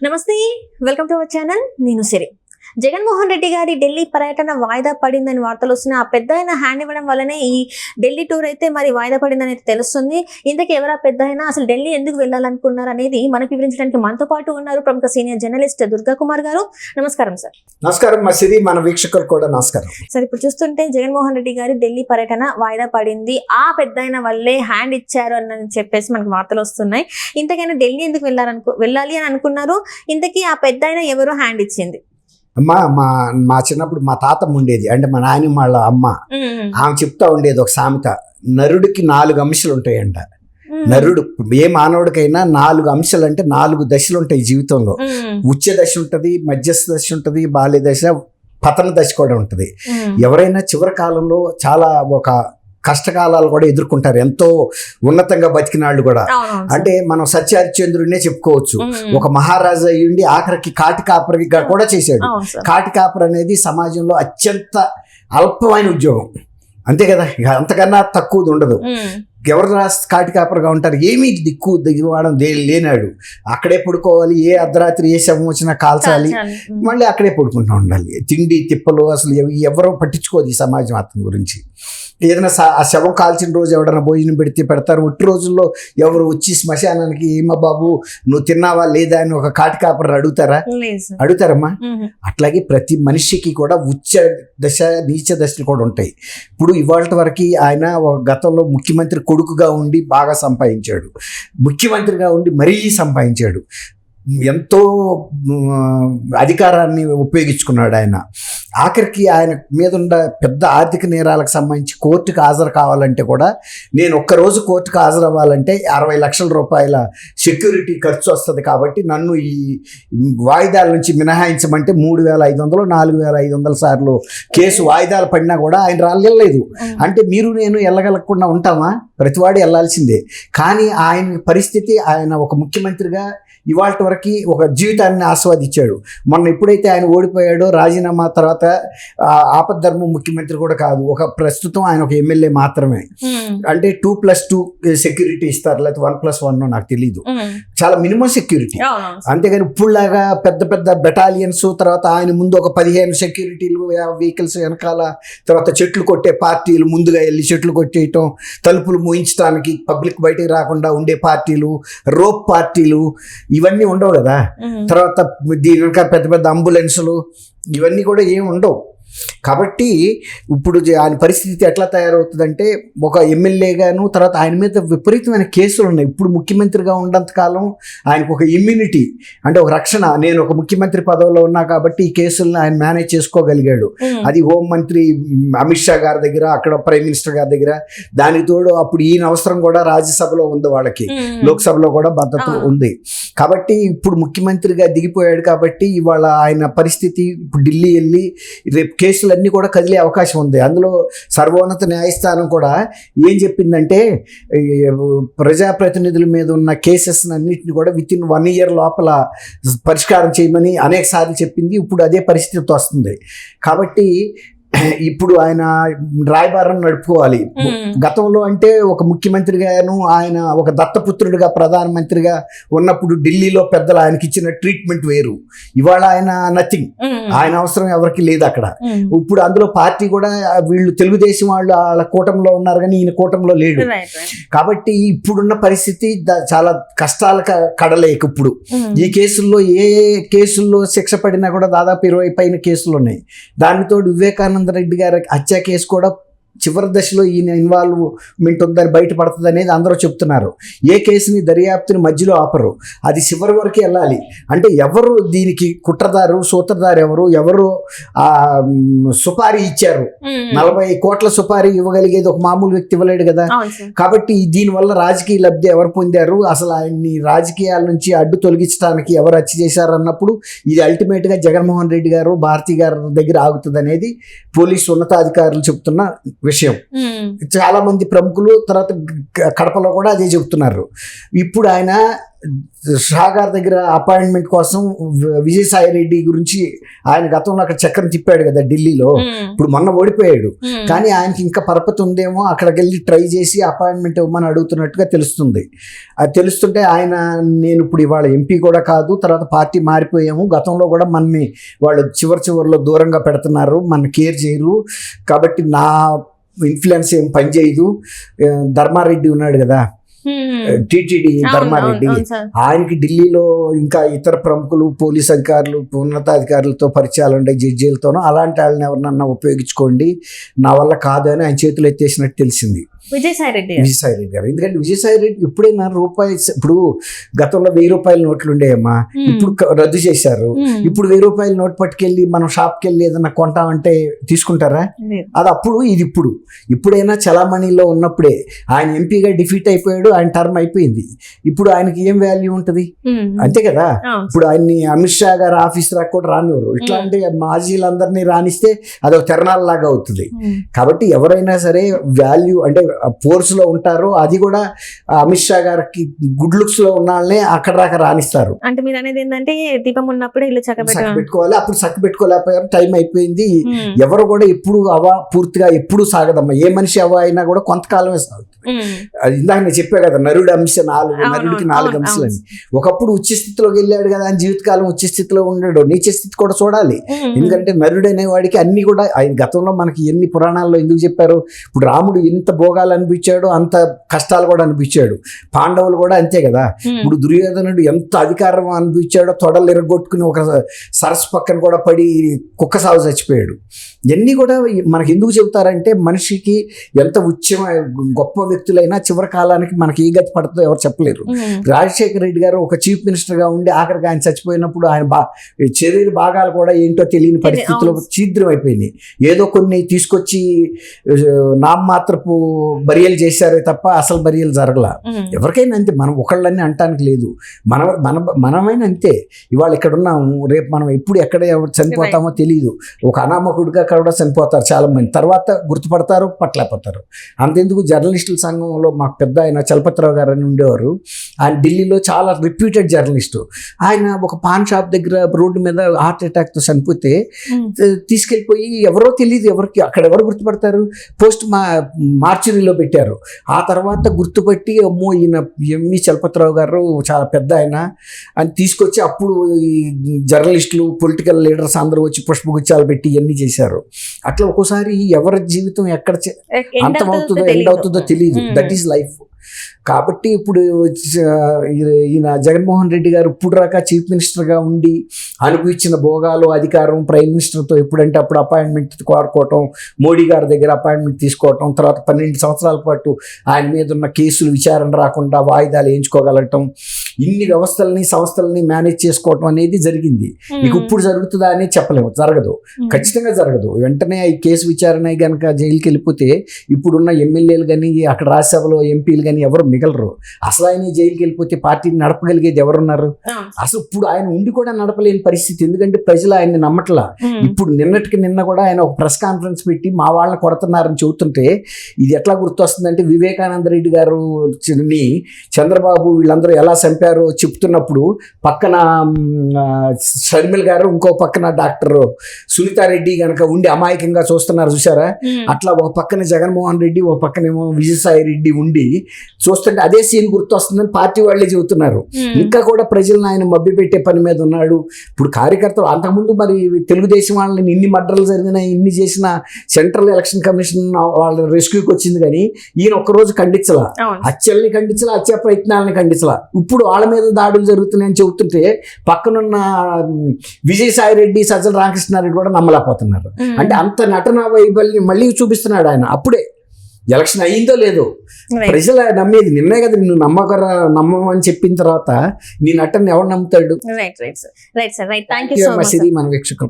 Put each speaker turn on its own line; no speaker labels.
నమస్తే, welcome to our channel. నేను సిరి. జగన్మోహన్ రెడ్డి గారి ఢిల్లీ పర్యటన వాయిదా పడిందని వార్తలు వస్తున్నాయి. ఆ పెద్ద ఆయన హ్యాండ్ ఇవ్వడం వల్లనే ఈ ఢిల్లీ టూర్ అయితే మరి వాయిదా పడిందని తెలుస్తుంది. ఇంతకీ ఎవరా పెద్ద అయినా, అసలు ఢిల్లీ ఎందుకు వెళ్ళాలనుకున్నారు అనేది మనకు వివరించడానికి మనతో పాటు ఉన్నారు ప్రముఖ సీనియర్ జర్నలిస్ట్ దుర్గా కుమార్ గారు. నమస్కారం సార్.
నమస్కారం మా సిరి, మన వీక్షకులు కూడా నమస్కారం.
సార్, ఇప్పుడు చూస్తుంటే జగన్మోహన్ రెడ్డి గారి ఢిల్లీ పర్యటన వాయిదా పడింది, ఆ పెద్ద అయిన వల్లే హ్యాండ్ ఇచ్చారు అని చెప్పేసి మనకు వార్తలు వస్తున్నాయి. ఇంతకైనా ఢిల్లీ ఎందుకు వెళ్ళాలి అని అనుకున్నారు? ఇంతకీ ఆ పెద్ద అయిన ఎవరు హ్యాండ్ ఇచ్చింది?
మా చిన్నప్పుడు మా తాతమ్మ ఉండేది, అంటే మా నాయనమ్మ వాళ్ళ అమ్మ, ఆమె చెప్తా ఉండేది ఒక సామెత. నరుడికి 4 అంశాలు ఉంటాయంట. నరుడు ఏ మానవుడికైనా 4 అంశాలు, అంటే 4 దశలు ఉంటాయి జీవితంలో. ఉచ్చ దశ ఉంటుంది, మధ్యస్థ దశ ఉంటుంది, బాల్య దశ, పతన దశ కూడా ఉంటుంది. ఎవరైనా చివరి కాలంలో చాలా ఒక కష్టకాలాలు కూడా ఎదుర్కొంటారు, ఎంతో ఉన్నతంగా బతికిన వాళ్ళు కూడా. అంటే మనం సత్యహరిశ్చంద్రుడినే చెప్పుకోవచ్చు. ఒక మహారాజు అయ్యుండి ఆఖరికి కాటి కాపరిగా కూడా చేశాడు. కాటి కాపరి అనేది సమాజంలో అత్యంత అల్పమైన ఉద్యోగం, అంతే కదా, ఇక అంతకన్నా తక్కువది ఉండదు. ఎవరు కాటి కాపరిగా ఉంటారు? ఏమీ దిక్కు దిగువాడం లేనాడు, అక్కడే పడుకోవాలి, ఏ అర్ధరాత్రి ఏ శవం వచ్చినా కాల్చాలి, మళ్ళీ అక్కడే పడుకుంటూ ఉండాలి. తిండి తిప్పలు అసలు ఎవరో పట్టించుకోదు ఈ సమాజం అతని గురించి. ఏదైనా ఆ శవం కాల్చిన రోజు ఎవడన్నా భోజనం పెడతారు. ఒట్టి రోజుల్లో ఎవరు వచ్చి శ్మశానానికి ఏమా బాబు నువ్వు తిన్నావా లేదా అని ఒక కాటి కాపరి అడుగుతారమ్మా. అట్లాగే ప్రతి మనిషికి కూడా ఉచ్చ దశ నీచ దశలు కూడా ఉంటాయి. ఇప్పుడు ఇవాళ వరకు ఆయన ఒక గతంలో ముఖ్యమంత్రి కొడుకుగా ఉండి బాగా సంపాదించాడు, ముఖ్యమంత్రిగా ఉండి మరీ సంపాదించాడు, ఎంతో అధికారాన్ని ఉపయోగించుకున్నాడు ఆయన. ఆఖరికి ఆయన మీద ఉన్న పెద్ద ఆర్థిక నేరాలకు సంబంధించి కోర్టుకు హాజరు కావాలంటే కూడా, నేను ఒక్కరోజు కోర్టుకు హాజరు అవ్వాలంటే 60 లక్షల రూపాయల సెక్యూరిటీ ఖర్చు వస్తుంది, కాబట్టి నన్ను ఈ వాయిదాల నుంచి మినహాయించమంటే 3,500 4,500 సార్లు కేసు వాయిదాలు పడినా కూడా ఆయన రాలేదు. అంటే మీరు నేను వెళ్ళగలగకుండా ఉంటామా? ప్రతివాడు వెళ్ళాల్సిందే. కానీ ఆయన పరిస్థితి, ఆయన ఒక ముఖ్యమంత్రిగా ఇవాళ వరకు ఒక జీవితాన్ని ఆస్వాదించాడు. మొన్న ఎప్పుడైతే ఆయన ఓడిపోయాడో, రాజీనామా తర్వాత ఆపద్ధర్మ ముఖ్యమంత్రి కూడా కాదు, ఒక ప్రస్తుతం ఆయన ఒక ఎమ్మెల్యే మాత్రమే. అంటే 2+2 సెక్యూరిటీ ఇస్తారు, లేకపోతే 1+1 నాకు తెలీదు. చాలా మినిమం సెక్యూరిటీ. అంతేగాని ఇప్పుడులాగా పెద్ద పెద్ద బెటాలియన్స్, తర్వాత ఆయన ముందు ఒక 15 సెక్యూరిటీలు, వెహికల్స్ వెనకాల, తర్వాత చెట్లు కొట్టే పార్టీలు, ముందుగా వెళ్ళి చెట్లు కొట్టేయటం, తలుపులు మూయించడానికి పబ్లిక్ బయటికి రాకుండా ఉండే పార్టీలు, రోప్ పార్టీలు, ఇవన్నీ ఉండవు కదా. తర్వాత దీని వెనక పెద్ద పెద్ద అంబులెన్సులు, ఇవన్నీ కూడా ఏమి ఉండవు. కాబట్టి ఇప్పుడు ఆయన పరిస్థితి ఎట్లా తయారవుతుందంటే, ఒక ఎమ్మెల్యేగాను, తర్వాత ఆయన మీద విపరీతమైన కేసులు ఉన్నాయి. ఇప్పుడు ముఖ్యమంత్రిగా ఉన్నంతకాలం ఆయనకు ఒక ఇమ్యూనిటీ, అంటే ఒక రక్షణ. నేను ఒక ముఖ్యమంత్రి పదవిలో ఉన్నా కాబట్టి ఈ కేసులను ఆయన మేనేజ్ చేసుకోగలిగాడు. అది హోంమంత్రి అమిత్ షా గారి దగ్గర, అక్కడ ప్రైమ్ మినిస్టర్ గారి దగ్గర. దానికి తోడు అప్పుడు ఈయన అవసరం కూడా రాజ్యసభలో ఉంది వాళ్ళకి, లోక్సభలో కూడా భద్రత ఉంది. కాబట్టి ఇప్పుడు ముఖ్యమంత్రిగా దిగిపోయాడు. కాబట్టి ఇవాళ ఆయన పరిస్థితి, ఇప్పుడు ఢిల్లీ వెళ్ళి రేపు కేసులన్నీ కూడా కదిలే అవకాశం ఉంది. అందులో సర్వోన్నత న్యాయస్థానం కూడా ఏం చెప్పిందంటే, ప్రజాప్రతినిధుల మీద ఉన్న కేసెస్ అన్నింటిని కూడా వితిన్ 1 year లోపల పరిష్కారం చేయమని అనేక సార్లు చెప్పింది. ఇప్పుడు అదే పరిస్థితి వస్తుంది. కాబట్టి ఇప్పుడు ఆయన రాయబారం నడుపుకోవాలి. గతంలో అంటే ఒక ముఖ్యమంత్రిగాను, ఆయన ఒక దత్తపుత్రుడిగా ప్రధానమంత్రిగా ఉన్నప్పుడు ఢిల్లీలో పెద్దలు ఆయనకి ఇచ్చిన ట్రీట్మెంట్ వేరు. ఇవాళ ఆయన నథింగ్, ఆయన అవసరం ఎవరికి లేదు అక్కడ. ఇప్పుడు అందులో పార్టీ కూడా, వీళ్ళు తెలుగుదేశం వాళ్ళు వాళ్ళ కూటమిలో ఉన్నారు కానీ ఈయన కూటమిలో లేడు. కాబట్టి ఇప్పుడున్న పరిస్థితి చాలా కష్టాల కడలేక. ఇప్పుడు ఈ కేసుల్లో ఏ కేసుల్లో శిక్ష పడినా కూడా దాదాపు 20 పైన కేసులు ఉన్నాయి. దానితో వివేకానంద రెడ్డి గారి హత్య కేసు కూడా చివరి దశలో ఈయన ఇన్వాల్వ్మెంట్ ఉందని బయటపడుతుంది అనేది అందరూ చెప్తున్నారు. ఏ కేసుని దర్యాప్తుని మధ్యలో ఆపరు, అది చివరి వరకు వెళ్ళాలి. అంటే ఎవరు దీనికి కుట్రదారు, సూత్రధారు ఎవరు సుపారీ ఇచ్చారు? 40 కోట్ల సుపారీ ఇవ్వగలిగేది ఒక మామూలు వ్యక్తి ఇవ్వలేడు కదా. కాబట్టి దీనివల్ల రాజకీయ లబ్ధి ఎవరు పొందారు, అసలు ఆయన్ని రాజకీయాల నుంచి అడ్డు తొలగించడానికి ఎవరు హత్య చేశారు అన్నప్పుడు ఇది అల్టిమేట్గా జగన్మోహన్ రెడ్డి గారు, భారతి గారి దగ్గర ఆగుతుంది అనేది పోలీసు ఉన్నతాధికారులు చెప్తున్న విషయం. చాలా మంది ప్రముఖులు తర్వాత కడపలో కూడా అదే చెబుతున్నారు. ఇప్పుడు ఆయన షా గారి దగ్గర అపాయింట్మెంట్ కోసం విజయసాయి రెడ్డి గురించి ఆయన గతంలో అక్కడ చక్రం తిప్పాడు కదా ఢిల్లీలో, ఇప్పుడు మొన్న ఓడిపోయాడు. కానీ ఆయనకి ఇంకా పరపతి ఉందేమో, అక్కడికి వెళ్ళి ట్రై చేసి అపాయింట్మెంట్ ఇవ్వమని అడుగుతున్నట్టుగా తెలుస్తుంది. అది తెలుస్తుంటే ఆయన నేను ఇప్పుడు ఇవాళ ఎంపీ కూడా కాదు, తర్వాత పార్టీ మారిపోయాము, గతంలో కూడా మనని వాళ్ళు చివరిలో దూరంగా పెడుతున్నారు, మన కేర్ చేయరు, కాబట్టి నా ఇన్ఫ్లుయెన్స్ ఏం పనిచేయదు. ధర్మారెడ్డి ఉన్నాడు కదా, టిటిడి ధర్మారెడ్డి, ఆయనకి ఢిల్లీలో ఇంకా ఇతర ప్రముఖులు, పోలీస్ అధికారులు, ఉన్నతాధికారులతో పరిచయాలు ఉంటాయి, జడ్జీలతోనూ, అలాంటి వాళ్ళని ఎవరినన్నా ఉపయోగించుకోండి, నా వల్ల కాదు అని ఆయన చేతులు ఎత్తేసినట్టు తెలిసింది
విజయసాయి రెడ్డి
గారు. ఎందుకంటే విజయసాయి రెడ్డి ఎప్పుడైనా రూపాయి, ఇప్పుడు గతంలో 1000 రూపాయల నోట్లు ఉండేయమ్మా, ఇప్పుడు రద్దు చేశారు. ఇప్పుడు 1000 రూపాయల నోట్ పట్టుకెళ్ళి మనం షాప్కి వెళ్ళి ఏదైనా కొంటామంటే తీసుకుంటారా? అది అప్పుడు, ఇది ఇప్పుడు. ఇప్పుడైనా చలామణిలో ఉన్నప్పుడే. ఆయన ఎంపీగా డిఫీట్ అయిపోయాడు, ఆయన టర్మ్ అయిపోయింది, ఇప్పుడు ఆయనకి ఏం వాల్యూ ఉంటుంది? అంతే కదా. ఇప్పుడు ఆయన్ని అమిత్ షా గారు ఆఫీస్ దాకా కూడా రానివ్వరు. ఇట్లాంటి మాజీలందరినీ రాణిస్తే అదొక తెరణాలలాగా అవుతుంది. కాబట్టి ఎవరైనా సరే వాల్యూ అంటే ఫోర్స్ లో ఉంటారు, అది కూడా అమిత్ షా గారికి గుడ్ లుక్స్ లో ఉన్న వాళ్ళనే అక్కడ దాకా రాణిస్తారు.
అంటే మీరు అనేది ఏంటంటే దీపం ఉన్నప్పుడే ఇల్లు
పెట్టుకోవాలి, అప్పుడు చక్క పెట్టుకోలేకపోయారు, టైం అయిపోయింది. ఎవరు కూడా ఎప్పుడు పూర్తిగా ఎప్పుడు సాగదమ్మా, ఏ మనిషి అయినా కూడా కొంతకాలమే సాగుతుంది. అది ఇందాక నేను చెప్పా కదా, నరుడి అంశ 4, నరుడికి 4 అంశాలు అని. ఒకప్పుడు ఉచ్చ స్థితిలోకి వెళ్ళాడు కదా అని జీవితకాలం ఉచ్చ స్థితిలో ఉండడు, నీచ స్థితి కూడా చూడాలి. ఎందుకంటే నరుడు అనేవాడికి అన్ని కూడా, ఆయన గతంలో మనకి ఎన్ని పురాణాల్లో ఎందుకు చెప్పారు, ఇప్పుడు రాముడు ఎంత భోగాలు అనిపించాడు, అంత కష్టాలు కూడా అనిపించాడు. పాండవులు కూడా అంతే కదా. ఇప్పుడు దుర్యోధనుడు ఎంత అధికారం అనిపించాడో, తొడలు ఎరగొట్టుకుని ఒక సరస్సు పక్కన కూడా పడి కుక్క సాగు చచ్చిపోయాడు. ఇవన్నీ కూడా మనకి ఎందుకు చెబుతారంటే, మనిషికి ఎంత గొప్ప వ్యక్తులైనా చివరి కాలానికి మనకి ఏ గతి పడుతుందో ఎవరు చెప్పలేరు. రాజశేఖర రెడ్డి గారు ఒక చీఫ్ మినిస్టర్గా ఉండి ఆఖరికి ఆయన చచ్చిపోయినప్పుడు ఆయన శరీర భాగాలు కూడా ఏంటో తెలియని పరిస్థితుల్లో ఛిద్రం అయిపోయినాయి. ఏదో కొన్ని తీసుకొచ్చి నామమాత్రపు బరియలు చేశారే తప్ప అసలు బరియలు జరగల. ఎవరికైనా అంతే, మనం ఒకళ్ళని అంటానికి లేదు, మనమైనా అంతే. ఇవాళ ఇక్కడ ఉన్నాము, రేపు మనం ఎప్పుడు ఎక్కడ చనిపోతామో తెలియదు. ఒక అనామకుడిగా కూడా చనిపోతారు చాలా మంది, తర్వాత గుర్తుపడతారు, పట్టలేకపోతారు. అంతెందుకు జర్నలిస్టుల సంఘంలో మాకు పెద్ద ఆయన చలపతిరావు గారు అని ఉండేవారు. ఆయన ఢిల్లీలో చాలా రిప్యూటెడ్ జర్నలిస్టు. ఆయన ఒక పాన్ షాప్ దగ్గర రోడ్డు మీద హార్ట్ అటాక్తో చనిపోతే తీసుకెళ్ళిపోయి ఎవరో తెలియదు, ఎవరికి అక్కడ ఎవరు గుర్తుపడతారు, పోస్ట్ మార్చురీలో పెట్టారు. ఆ తర్వాత గుర్తుపట్టి అమ్మో ఈయన ఎంవి చలపతిరావు గారు చాలా పెద్ద ఆయన అని తీసుకొచ్చి అప్పుడు ఈ జర్నలిస్టులు, పొలిటికల్ లీడర్స్ అందరూ వచ్చి పుష్పగుచ్చాలు పెట్టి ఇవన్నీ చేశారు. అట్లా ఒక్కోసారి ఎవరి జీవితం ఎక్కడ అంతమవుతుందో ఎండ్ అవుతుందో తెలియదు. That is life. కాబట్టి ఇప్పుడు ఈయన జగన్మోహన్ రెడ్డి గారు ఇప్పుడు దాకా చీఫ్ మినిస్టర్గా ఉండి అనుభవించిన భోగాలు, అధికారం, ప్రైమ్ మినిస్టర్తో ఎప్పుడంటే అప్పుడు అపాయింట్మెంట్ కోరుకోవటం, మోడీ గారి దగ్గర అపాయింట్మెంట్ తీసుకోవటం, తర్వాత 12 సంవత్సరాల పాటు ఆయన మీద ఉన్న కేసులు విచారణ రాకుండా వాయిదాలు వేయించుకోగలగటం, ఇన్ని వ్యవస్థలని సంస్థలని మేనేజ్ చేసుకోవటం అనేది జరిగింది. ఇక ఇప్పుడు జరుగుతుందా అని చెప్పలేము, జరగదు, ఖచ్చితంగా జరగదు. వెంటనే ఈ కేసు విచారణ కనుక జైలుకి వెళ్ళిపోతే ఇప్పుడున్న ఎమ్మెల్యేలు కానీ అక్కడ రాజ్యసభలో ఎంపీలు కానీ ఎవరు మిగలరు. అసలు ఆయన జైలుకి వెళ్ళిపోతే పార్టీని నడపగలిగేది ఎవరున్నారు? అసలు ఇప్పుడు ఆయన ఉండి కూడా నడపలేని పరిస్థితి, ఎందుకంటే ప్రజలు ఆయన్ని నమ్మట్లా. ఇప్పుడు నిన్న కూడా ఆయన ఒక ప్రెస్ కాన్ఫరెన్స్ పెట్టి మా వాళ్ళని కొడుతున్నారని చెబుతుంటే ఇది ఎట్లా గుర్తొస్తుందంటే, వివేకానంద రెడ్డి గారు చంద్రబాబు వీళ్ళందరూ ఎలా చంపారో చెప్తున్నప్పుడు పక్కన షర్మిల్ గారు, ఇంకో పక్కన డాక్టర్ సునీతారెడ్డి కనుక ఉండి అమాయకంగా చూస్తున్నారు చూసారా, అట్లా ఒక పక్కన జగన్మోహన్ రెడ్డి, ఒక పక్కనేమో విజయసాయి రెడ్డి ఉండి చూస్తుంటే అదే సీన్ గుర్తొస్తుందని పార్టీ వాళ్ళే చెబుతున్నారు. ఇంకా కూడా ప్రజలను ఆయన మభ్య పెట్టే పని మీద ఉన్నాడు. ఇప్పుడు కార్యకర్తలు అంతకుముందు మరి తెలుగుదేశం వాళ్ళని ఇన్ని మర్డర్లు జరిగినా, ఇన్ని చేసిన సెంట్రల్ ఎలక్షన్ కమిషన్ వాళ్ళ రెస్క్యూకి వచ్చింది, కానీ ఈయన ఒక్కరోజు ఖండించలా, హత్యల్ని ఖండించలా, హత్య ప్రయత్నాలని ఖండించలా. ఇప్పుడు వాళ్ళ మీద దాడులు జరుగుతున్నాయని చెబుతుంటే పక్కనున్న విజయసాయి రెడ్డి, సజ్జల రామకృష్ణారెడ్డి కూడా నమ్మలేకపోతున్నారు. అంటే అంత నటన వైబల్యం మళ్ళీ చూపిస్తున్నాడు ఆయన. అప్పుడే ఎలక్షన్ అయ్యిందో లేదో ప్రజలు నమ్మేది నిన్నే కదా, నిన్ను నమ్మమని చెప్పిన తర్వాత నీ నటన ఎవరు నమ్ముతాడు?
Right sir, thank you so much.
మన వీక్షకులు.